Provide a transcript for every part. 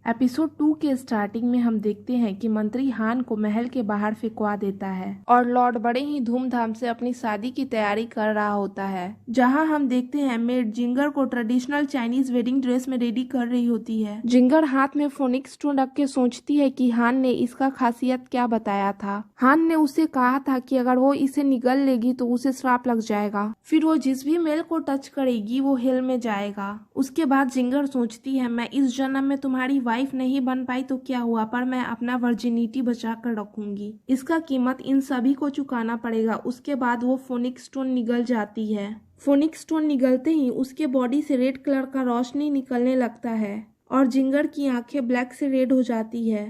Episode 2 के starting में हम देखते हैं कि मंत्री हान को महल के बाहर फेंकवा देता है और लॉर्ड बड़े ही धूमधाम से अपनी शादी की तैयारी कर रहा होता है, जहां हम देखते हैं मेड जिंगर को ट्रेडिशनल चाइनीज वेडिंग ड्रेस में रेडी कर रही होती है। जिंगर हाथ में फोनिक्स स्टोन रख के सोचती है कि हान ने इसका खासियत क्या बताया था। हान ने उसे कहा था कि अगर वो इसे निगल लेगी तो उसे श्राप लग जाएगा, फिर वो जिस भी मेल को टच करेगी वो हेल में जाएगा। उसके बाद जिंगर सोचती है मैं इस जन्म में तुम्हारी वाइफ नहीं बन पाई तो क्या हुआ, पर मैं अपना वर्जिनिटी बचा कर रखूंगी। इसका कीमत इन सभी को चुकाना पड़ेगा। उसके बाद वो फोनिक्स स्टोन निगल जाती है। फोनिक्स स्टोन निगलते ही उसके बॉडी से रेड कलर का रोशनी निकलने लगता है और जिंगर की आंखें ब्लैक से रेड हो जाती है।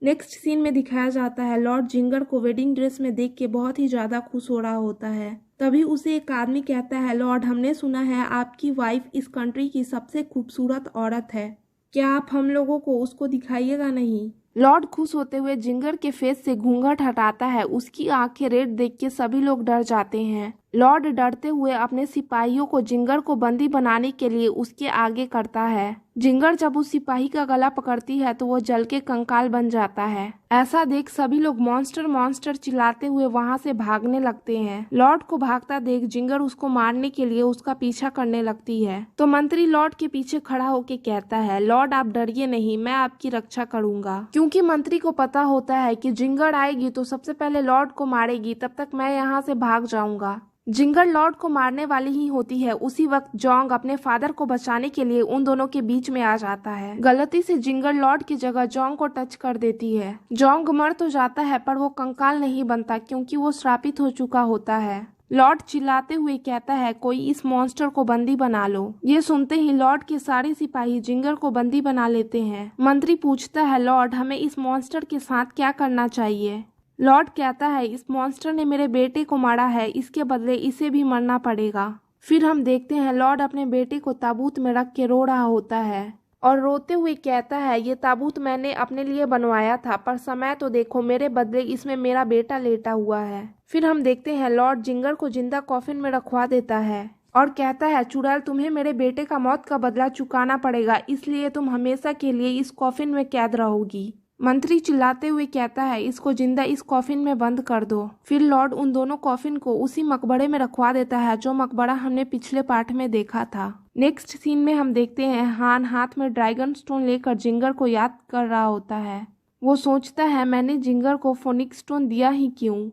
नेक्स्ट सीन में दिखाया जाता है लॉर्ड जिंगर को वेडिंग ड्रेस में देख के बहुत ही ज्यादा खुश हो रहा होता है। तभी उसे एक आदमी कहता है, लॉर्ड हमने सुना है आपकी वाइफ इस कंट्री की सबसे खूबसूरत औरत है, क्या आप हम लोगों को उसको दिखाइएगा नहीं। लॉर्ड खुश होते हुए जिंगर के फेस से घूंघट हटाता है। उसकी आंखें रेड देख के सभी लोग डर जाते हैं। लॉर्ड डरते हुए अपने सिपाहियों को जिंगर को बंदी बनाने के लिए उसके आगे करता है। जिंगर जब उस सिपाही का गला पकड़ती है तो वो जल के कंकाल बन जाता है। ऐसा देख सभी लोग मॉन्स्टर मॉन्स्टर चिल्लाते हुए वहां से भागने लगते हैं। लॉर्ड को भागता देख जिंगर उसको मारने के लिए उसका पीछा करने लगती है तो मंत्री लॉर्ड के पीछे खड़ा होके कहता है, लॉर्ड आप डरिए नहीं, मैं आपकी रक्षा करूंगा। क्योंकि मंत्री को पता होता है कि जिंगर आएगी तो सबसे पहले लॉर्ड को मारेगी, तब तक मैं यहाँ से भाग जाऊंगा। जिंगर लॉर्ड को मारने वाली ही होती है। उसी वक्त जोंग अपने फादर को बचाने के लिए उन दोनों के बीच में आ जाता है। गलती से जिंगर लॉर्ड की जगह जोंग को टच कर देती है। जोंग मर तो जाता है पर वो कंकाल नहीं बनता क्योंकि वो श्रापित हो चुका होता है। लॉर्ड चिल्लाते हुए कहता है, कोई इस मॉन्स्टर को बंदी बना लो। ये सुनते ही लॉर्ड के सारे सिपाही जिंगर को बंदी बना लेते हैं। मंत्री पूछता है, लॉर्ड हमें इस मॉन्स्टर के साथ क्या करना चाहिए। लॉर्ड कहता है, इस मॉन्स्टर ने मेरे बेटे को मारा है, इसके बदले इसे भी मरना पड़ेगा। फिर हम देखते हैं लॉर्ड अपने बेटे को ताबूत में रख के रो रहा होता है और रोते हुए कहता है, ये ताबूत मैंने अपने लिए बनवाया था पर समय तो देखो, मेरे बदले इसमें मेरा बेटा लेटा हुआ है। फिर हम देखते हैं लॉर्ड जिंगर को जिंदा कॉफिन में रखवा देता है और कहता है, चुड़ैल तुम्हें मेरे बेटे का मौत का बदला चुकाना पड़ेगा, इसलिए तुम हमेशा के लिए इस कॉफिन में कैद रहोगी। मंत्री चिल्लाते हुए कहता है, इसको जिंदा इस कॉफिन में बंद कर दो। फिर लॉर्ड उन दोनों कॉफिन को उसी मकबरे में रखवा देता है जो मकबरा हमने पिछले पार्ट में देखा था। नेक्स्ट सीन में हम देखते हैं हान हाथ में ड्रैगन स्टोन लेकर जिंगर को याद कर रहा होता है। वो सोचता है, मैंने जिंगर को फोनिक्स स्टोन दिया ही क्यों,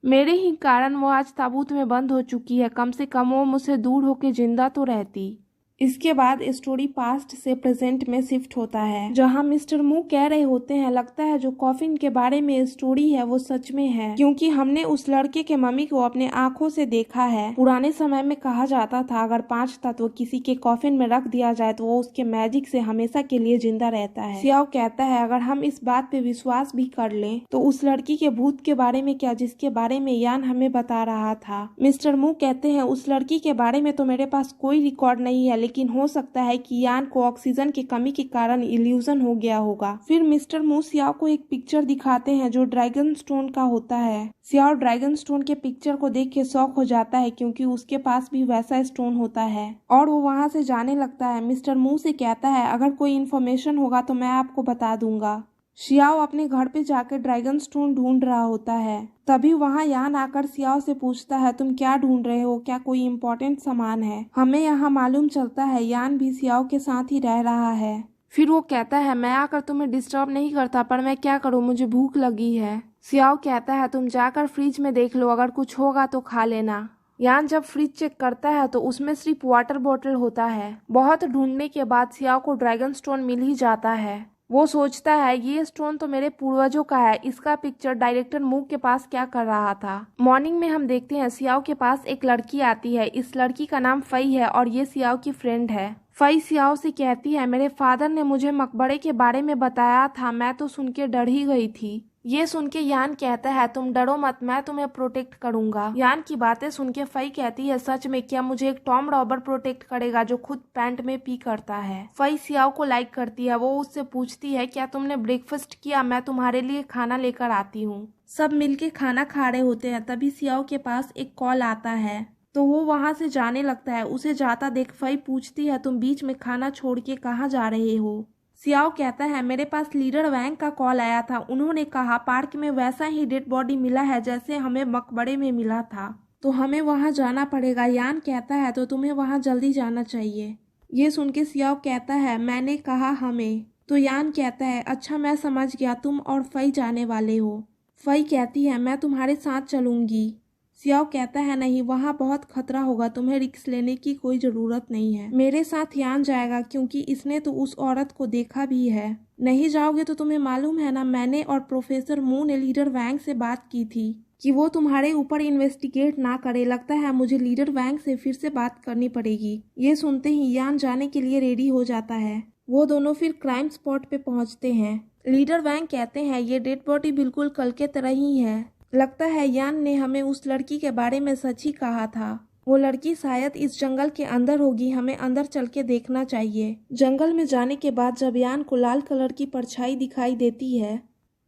मेरे ही कारण वो आज ताबूत में बंद हो चुकी है, कम से कम वो मुझसे दूर होकर जिंदा तो रहती। इसके बाद स्टोरी पास्ट से प्रेजेंट में शिफ्ट होता है जहां मिस्टर मू कह रहे होते हैं, लगता है जो कॉफिन के बारे में स्टोरी है वो सच में है, क्योंकि हमने उस लड़के के मम्मी को अपने आंखों से देखा है। पुराने समय में कहा जाता था अगर 5 तत्व किसी के कॉफिन में रख दिया जाए तो वो उसके मैजिक से हमेशा के लिए जिंदा रहता है। सियाओ कहता है, अगर हम इस बात पे विश्वास भी कर लें तो उस लड़की के भूत के बारे में क्या जिसके बारे में यान हमें बता रहा था। मिस्टर मू कहते हैं, उस लड़की के बारे में तो मेरे पास कोई रिकॉर्ड नहीं है, लेकिन हो सकता है कि यान को ऑक्सीजन की कमी के कारण इल्यूजन हो गया होगा। फिर मिस्टर मू सियाओ को एक पिक्चर दिखाते हैं जो ड्रैगन स्टोन का होता है। सियाओ ड्रैगन स्टोन के पिक्चर को देख के शॉक हो जाता है क्योंकि उसके पास भी वैसा स्टोन होता है और वो वहाँ से जाने लगता है। मिस्टर मू से कहता है, अगर कोई इन्फॉर्मेशन होगा तो मैं आपको बता दूंगा। सियाओ अपने घर पे जाकर ड्रैगन स्टोन ढूंढ रहा होता है। तभी वहाँ यान आकर सियाओ से पूछता है, तुम क्या ढूंढ रहे हो, क्या कोई इम्पोर्टेंट सामान है। हमें यहाँ मालूम चलता है यान भी सियाओ के साथ ही रह रहा है। फिर वो कहता है, मैं आकर तुम्हें डिस्टर्ब नहीं करता पर मैं क्या करूँ, मुझे भूख लगी है। सियाओ कहता है, तुम जाकर फ्रिज में देख लो, अगर कुछ होगा तो खा लेना। यान जब फ्रिज चेक करता है तो उसमें सिर्फ वाटर बॉटल होता है। बहुत ढूंढने के बाद सियाओ को ड्रैगन स्टोन मिल ही जाता है। वो सोचता है, ये स्टोन तो मेरे पूर्वजों का है, इसका पिक्चर डायरेक्टर मू के पास क्या कर रहा था। मॉर्निंग में हम देखते हैं सियाओ के पास एक लड़की आती है। इस लड़की का नाम फई है और ये सियाओ की फ्रेंड है। फई सियाओ से कहती है, मेरे फादर ने मुझे मकबरे के बारे में बताया था, मैं तो सुन के डर ही गई थी। ये सुन के यान कहता है, तुम डरो मत, मैं तुम्हें प्रोटेक्ट करूंगा। यान की बातें सुन के फई कहती है, सच में क्या मुझे एक टॉम रॉबर प्रोटेक्ट करेगा जो खुद पैंट में पी करता है। फई सियाओ को लाइक करती है। वो उससे पूछती है, क्या तुमने ब्रेकफास्ट किया, मैं तुम्हारे लिए खाना लेकर आती हूँ। सब मिलके खाना खा रहे होते हैं। तभी सियाओ के पास एक कॉल आता है तो वो वहां से जाने लगता है। उसे जाता देख फई पूछती है, तुम बीच में खाना छोड़ के कहाँ जा रहे हो। सियाओ कहता है मेरे पास लीडर वैंग का कॉल आया था, उन्होंने कहा पार्क में वैसा ही डेड बॉडी मिला है जैसे हमें मकबरे में मिला था, तो हमें वहां जाना पड़ेगा। यान कहता है तो तुम्हें वहां जल्दी जाना चाहिए। ये सुन के सियाओ कहता है मैंने कहा हमें, तो यान कहता है अच्छा मैं समझ गया, तुम और फई जाने वाले हो। फई कहती है मैं तुम्हारे साथ चलूंगी। सियाओ कहता है नहीं, वहाँ बहुत खतरा होगा, तुम्हें रिस्क लेने की कोई ज़रूरत नहीं है। मेरे साथ यान जाएगा क्योंकि इसने तो उस औरत को देखा भी है। नहीं जाओगे तो तुम्हें मालूम है ना, मैंने और प्रोफेसर मू ने लीडर वैंग से बात की थी कि वो तुम्हारे ऊपर इन्वेस्टिगेट ना करे। लगता है मुझे लीडर वैंग से फिर से बात करनी पड़ेगी। ये सुनते ही यान जाने के लिए रेडी हो जाता है। वो दोनों फिर क्राइम स्पॉट पे पहुंचते हैं। लीडर वैंग कहते हैं ये डेड बॉडी बिल्कुल कल के तरह ही है। लगता है यान ने हमें उस लड़की के बारे में सच ही कहा था। वो लड़की शायद इस जंगल के अंदर होगी, हमें अंदर चल के देखना चाहिए। जंगल में जाने के बाद जब यान को लाल कलर की परछाई दिखाई देती है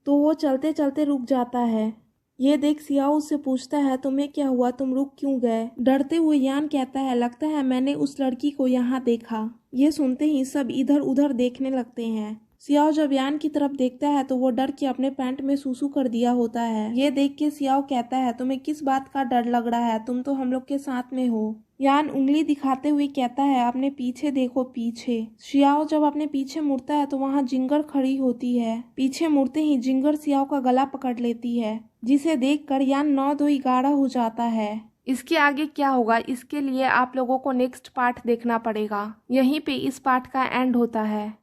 तो वो चलते चलते रुक जाता है। ये देख सियाओ उससे पूछता है तुम्हें क्या हुआ, तुम रुक क्यों गए? डरते हुए यान कहता है लगता है मैंने उस लड़की को यहाँ देखा। ये सुनते ही सब इधर उधर देखने लगते हैं। सियाओ जब यान की तरफ देखता है तो वो डर के अपने पैंट में सूसू कर दिया होता है। ये देख के सियाओ कहता है तुम्हें किस बात का डर लग रहा है, तुम तो हम लोग के साथ में हो। यान उंगली दिखाते हुए कहता है अपने पीछे देखो पीछे। सियाओ जब अपने पीछे मुड़ता है तो वहाँ जिंगर खड़ी होती है। पीछे मुड़ते ही जिंगर सियाओ का गला पकड़ लेती है, जिसे देखकर यान नौ धोई गाढ़ा हो जाता है। इसके आगे क्या होगा इसके लिए आप लोगों को नेक्स्ट पार्ट देखना पड़ेगा। यहीं पे इस पार्ट का एंड होता है।